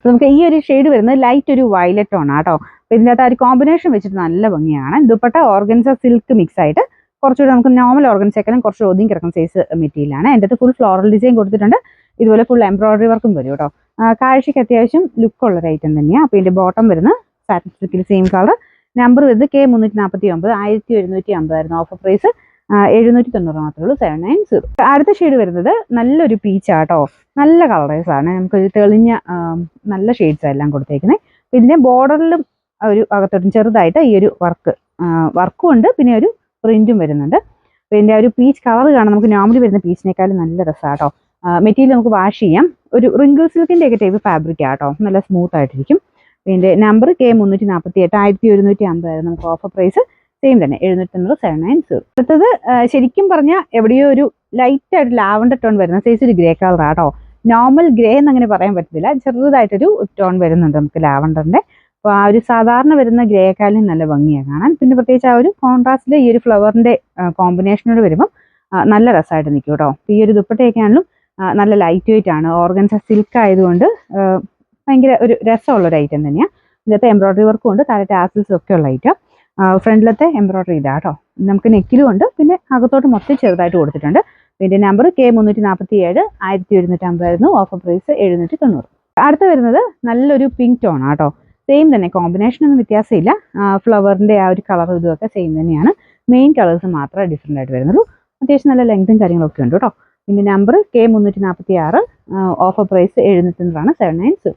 നമുക്ക് ഈ ഒരു ഷെയ്ഡ് വരുന്നത് ലൈറ്റ് ഒരു വയലറ്റ് ആണ് കേട്ടോ. അപ്പോൾ ഇതിൻ്റെ അകത്ത് ആ ഒരു കോമ്പിനേഷൻ വെച്ചിട്ട് നല്ല ഭംഗിയാണ്. ദുപ്പട്ട ഓർഗൻസ സിൽക്ക് മിക്സ് ആയിട്ട് കുറച്ചുകൂടി നമുക്ക് നോർമൽ ഓർഗൻസേക്കാളും കുറച്ച് ഒതുങ്ങി കിടക്കുന്ന സൈസ് മെറ്റീരിയലാണ്. എൻ്റെ അടുത്ത് ഫുൾ ഫ്ലോറൽ ഡിസൈൻ കൊടുത്തിട്ടുണ്ട്. ഇതുപോലെ ഫുൾ എംബ്രോയിഡറി വർക്കും വരും കേട്ടോ. കാഴ്ചയ്ക്ക് അത്യാവശ്യം ലുക്കുള്ള ഒരു ഐറ്റം തന്നെയാണ്. അപ്പോൾ ഇതിൻ്റെ ബോട്ടം വരുന്നത് സാറ്റിൻ സിൽക്കിൽ സെയിം കളർ. നമ്പർ വരുന്നത് K349, 1750 ആയിരുന്നു ഓഫർ പ്രൈസ്. 790 മാത്രമേ ഉള്ളൂ. 790. അടുത്ത ഷെയ്ഡ് വരുന്നത് നല്ലൊരു പീച്ചാട്ടോ. നല്ല കളറേഴ്സാണ്. നമുക്കൊരു തെളിഞ്ഞ നല്ല ഷെയ്ഡ്സാണ് എല്ലാം കൊടുത്തേക്കുന്നത്. ഇതിൻ്റെ ബോർഡറിലും ഒരു അകത്തോട്ടും ചെറുതായിട്ട് ഈ ഒരു വർക്കും ഉണ്ട്, പിന്നെ ഒരു പ്രിന്റും വരുന്നുണ്ട്. പിന്നെ ഒരു പീച്ച് കളർ കാണാൻ നമുക്ക് നോർമലി വരുന്ന പീച്ചിനേക്കാളും നല്ല രസമാട്ടോ. മെറ്റീരിയൽ നമുക്ക് വാഷ് ചെയ്യാം. ഒരു റിങ്കിൾ സിൽക്കിൻ്റെ ഒക്കെ ടൈപ്പ് ഫാബ്രിക് ആട്ടോ. നല്ല സ്മൂത്ത് ആയിട്ടിരിക്കും. പിന്നെ നമ്പർ K348, 1150 ആയിരുന്നു നമുക്ക് ഓഫർ പ്രൈസ്. സെയിം തന്നെ 790, 790. അടുത്തത് ശരിക്കും പറഞ്ഞാൽ എവിടെയോ ഒരു ലൈറ്റ് ആയിട്ട് ലാവൻഡർ ടോൺ വരുന്ന സൈസ് ഒരു ഗ്രേ കളർ ആട്ടോ. നോർമൽ ഗ്രേ എന്നങ്ങനെ പറയാൻ പറ്റത്തില്ല, ചെറുതായിട്ടൊരു ടോൺ വരുന്നുണ്ട് നമുക്ക് ലാവൻഡറിന്റെ. അപ്പോൾ ആ ഒരു സാധാരണ വരുന്ന ഗ്രേക്കാലും നല്ല ഭംഗിയാണ് കാണാൻ. പിന്നെ പ്രത്യേകിച്ച് ആ ഒരു കോൺട്രാസ്റ്റിൽ ഈ ഒരു ഫ്ലവറിന്റെ കോമ്പിനേഷനോട് വരുമ്പോൾ നല്ല രസമായിട്ട് നിൽക്കും കേട്ടോ. ഈ ഒരു ദുപ്പട്ടയൊക്കെ ആണെങ്കിലും നല്ല ലൈറ്റ് വെയിറ്റ് ആണ്. ഓർഗൻസ സിൽക്ക് ആയതുകൊണ്ട് ഭയങ്കര ഒരു രസമുള്ളൊരു ഐറ്റം തന്നെയാണ്. ഇതിനകത്ത് എംബ്രോയിഡറി വർക്കും ഉണ്ട്, താഴെ ടാസിൽസും ഒക്കെ ഉള്ള ഐറ്റം. ഫ്രണ്ടിലത്തെ എംബ്രോയിഡറി ഇതാ കേട്ടോ. നമുക്ക് നെക്കിലും ഉണ്ട്, പിന്നെ അകത്തോട്ട് മൊത്തം ചെറുതായിട്ട് കൊടുത്തിട്ടുണ്ട്. പിന്നെ നമ്പർ K347, 1150 ആയിരുന്നു ഓഫർ പ്രൈസ്. 790. അടുത്ത് വരുന്നത് നല്ലൊരു പിങ്ക് ടോൺ ആട്ടോ. സെയിം തന്നെ, കോമ്പിനേഷൻ ഒന്നും വ്യത്യാസമില്ല. ഫ്ലവറിന്റെ ആ ഒരു കളർ ഇതുമൊക്കെ സെയിം തന്നെയാണ്. മെയിൻ കളേഴ്സ് മാത്രമേ ഡിഫറെൻ്റ് ആയിട്ട് വരുന്നുള്ളൂ. അത്യാവശ്യം നല്ല ലെങ്തും കാര്യങ്ങളൊക്കെ ഉണ്ട് കേട്ടോ. പിന്നെ നമ്പർ K346, ഓഫർ പ്രൈസ് 790, 790.